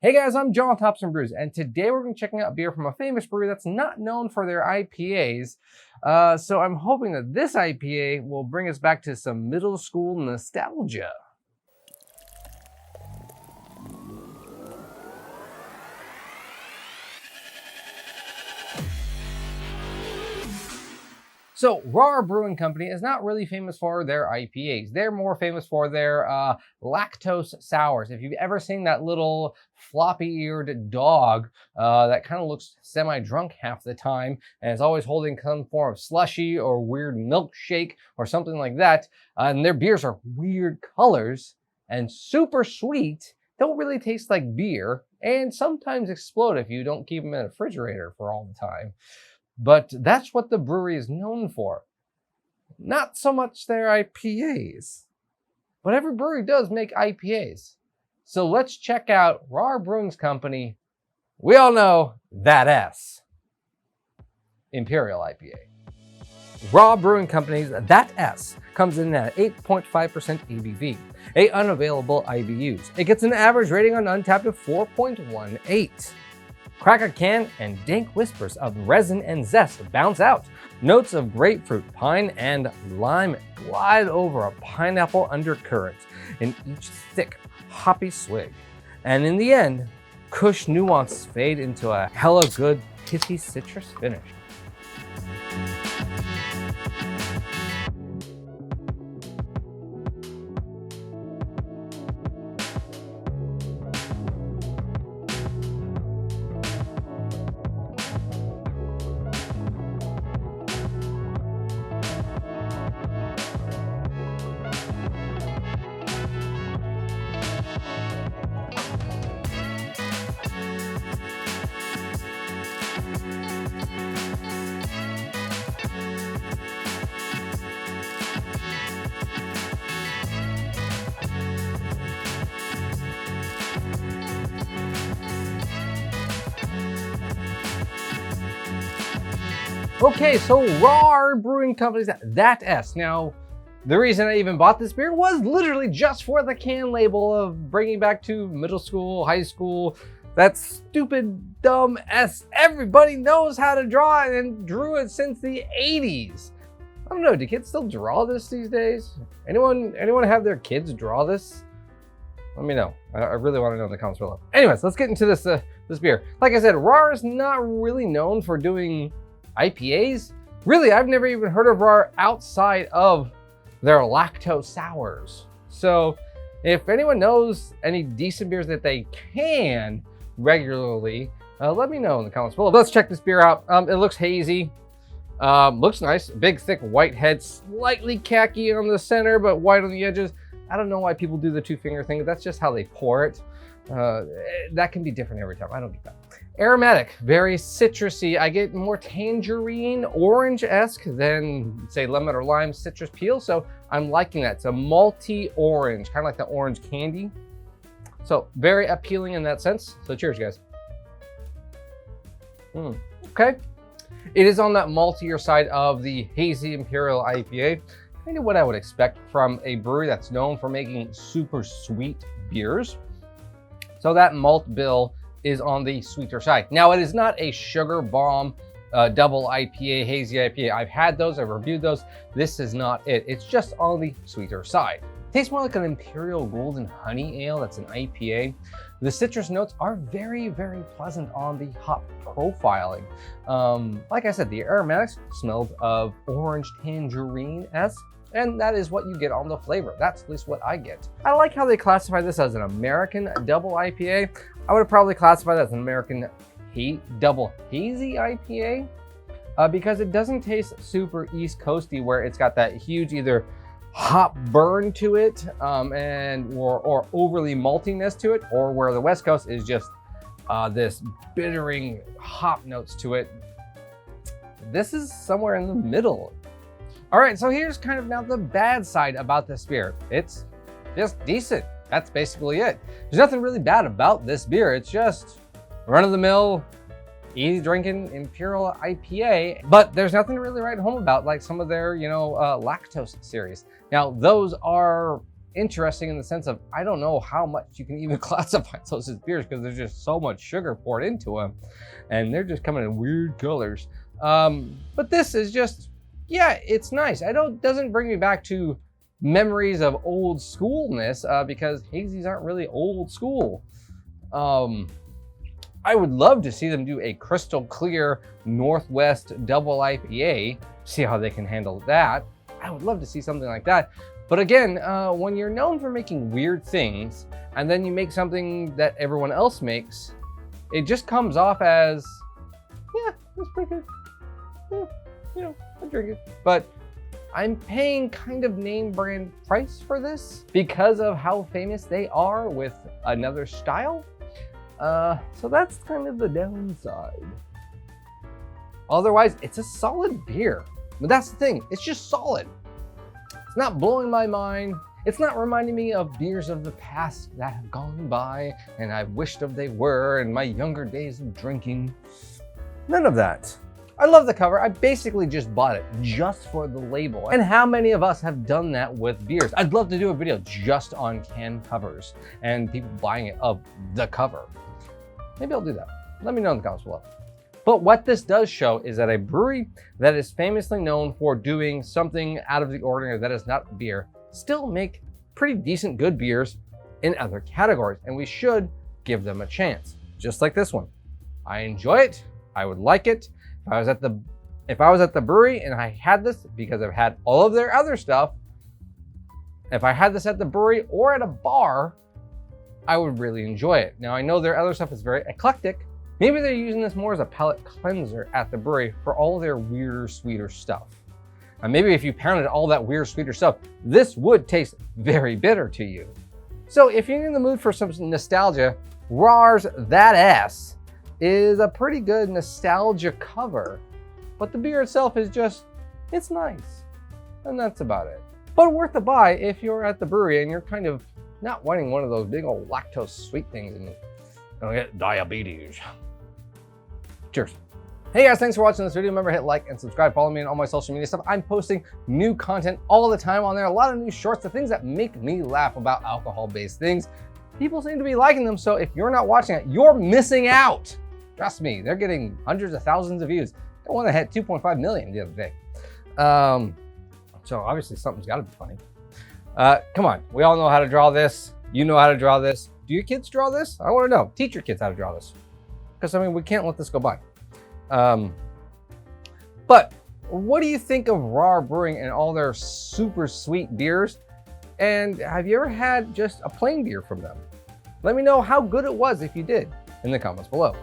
Hey guys, I'm John Untappd Brews, and today we're going to be checking out a beer from a famous brewery that's not known for their IPAs. So I'm hoping that this IPA will bring us back to some middle school nostalgia. So RAR Brewing Company is not really famous for their IPAs. They're more famous for their lactose sours. If you've ever seen that little floppy-eared dog that kind of looks semi-drunk half the time and is always holding some form of slushy or weird milkshake or something like that, and their beers are weird colors and super sweet, don't really taste like beer, and sometimes explode if you don't keep them in a refrigerator for all the time. But that's what the brewery is known for. Not so much their IPAs. But every brewery does make IPAs. So let's check out RAR Brewing Company. We all know that S. Imperial IPA. RAR Brewing Company's That S comes in at 8.5% ABV, 8 unavailable IBUs. It gets an average rating on Untappd of 4.18. Crack a can and dank whispers of resin and zest bounce out. Notes of grapefruit, pine, and lime glide over a pineapple undercurrent in each thick, hoppy swig. And in the end, kush nuances fade into a hella good, pithy citrus finish. Okay, so RAR Brewing Company's That S. Now, the reason I even bought this beer was literally just for the can label of bringing back to middle school, high school, that stupid, dumb S everybody knows how to draw and drew it since the 80s. I don't know, do kids still draw this these days? Anyone have their kids draw this? Let me know. I really want to know in the comments below. Anyways, let's get into this beer. Like I said, RAR is not really known for doing IPAs? Really, I've never even heard of RAR outside of their lactose sours. So if anyone knows any decent beers that they can regularly, let me know in the comments below. Let's check this beer out. It looks hazy. Looks nice. Big, thick white head, slightly khaki on the center, but white on the edges. I don't know why people do the two-finger thing. That's just how they pour it. That can be different every time. I don't get that. Aromatic, very citrusy. I get more tangerine, orange-esque than, say, lemon or lime citrus peel. So I'm liking that. It's a malty orange, kind of like the orange candy. So very appealing in that sense. So cheers, guys. Okay. It is on that maltier side of the hazy Imperial IPA. Kind of what I would expect from a brewery that's known for making super sweet beers. So that malt bill is on the sweeter side. Now, it is not a sugar bomb double IPA, hazy IPA. I've had those, I've reviewed those. This is not it. It's just on the sweeter side. Tastes more like an Imperial Golden Honey Ale that's an IPA. The citrus notes are very, very pleasant on the hop profiling. Like I said, the aromatics smelled of orange tangerine-esque, and that is what you get on the flavor. That's at least what I get. I like how they classify this as an American double IPA. I would have probably classified that as an American double hazy IPA because it doesn't taste super East Coasty where it's got that huge either hop burn to it or overly maltiness to it, or where the West Coast is just this bittering hop notes to it. This is somewhere in the middle. All right, so here's kind of now the bad side about this beer. It's just decent. That's basically it. There's nothing really bad about this beer. It's just run-of-the-mill, easy drinking Imperial IPA, but there's nothing to really write home about like some of their, lactose series. Now, those are interesting in the sense of, I don't know how much you can even classify those as beers because there's just so much sugar poured into them and they're just coming in weird colors. But this is just, yeah, it's nice. Doesn't bring me back to memories of old schoolness because hazies aren't really old school. I would love to see them do a crystal clear Northwest double IPA, see how they can handle that. I would love to see something like that. But again, when you're known for making weird things and then you make something that everyone else makes, it just comes off as, yeah, that's pretty good. Yeah, you know, I drink it. But I'm paying kind of name brand price for this because of how famous they are with another style. So that's kind of the downside. Otherwise, it's a solid beer. But that's the thing, it's just solid. It's not blowing my mind. It's not reminding me of beers of the past that have gone by and I wished of they were in my younger days of drinking. None of that. I love the cover. I basically just bought it just for the label. And how many of us have done that with beers? I'd love to do a video just on can covers and people buying it of the cover. Maybe I'll do that. Let me know in the comments below. But what this does show is that a brewery that is famously known for doing something out of the ordinary that is not beer still make pretty decent good beers in other categories, and we should give them a chance. Just like this one. I enjoy it. I would like it. If I was at the brewery and I had this, because I've had all of their other stuff, if I had this at the brewery or at a bar, I would really enjoy it. Now I know their other stuff is very eclectic. Maybe they're using this more as a palate cleanser at the brewery for all their weirder, sweeter stuff. And maybe if you pounded all that weird, sweeter stuff, this would taste very bitter to you. So if you're in the mood for some nostalgia, RAR's That Ass is a pretty good nostalgia cover, but the beer itself is just, it's nice. And that's about it. But worth a buy if you're at the brewery and you're kind of not wanting one of those big old lactose sweet things and you're gonna get diabetes. Cheers. Hey guys, thanks for watching this video. Remember, hit like and subscribe. Follow me on all my social media stuff. I'm posting new content all the time on there. A lot of new shorts, the things that make me laugh about alcohol-based things. People seem to be liking them, so if you're not watching it, you're missing out. Trust me, they're getting hundreds of thousands of views. The one that had 2.5 million the other day. So obviously something's gotta be funny. Come on, we all know how to draw this. You know how to draw this. Do your kids draw this? I wanna know. Teach your kids how to draw this. Because I mean, we can't let this go by. But what do you think of RAR Brewing and all their super sweet beers? And have you ever had just a plain beer from them? Let me know how good it was if you did in the comments below.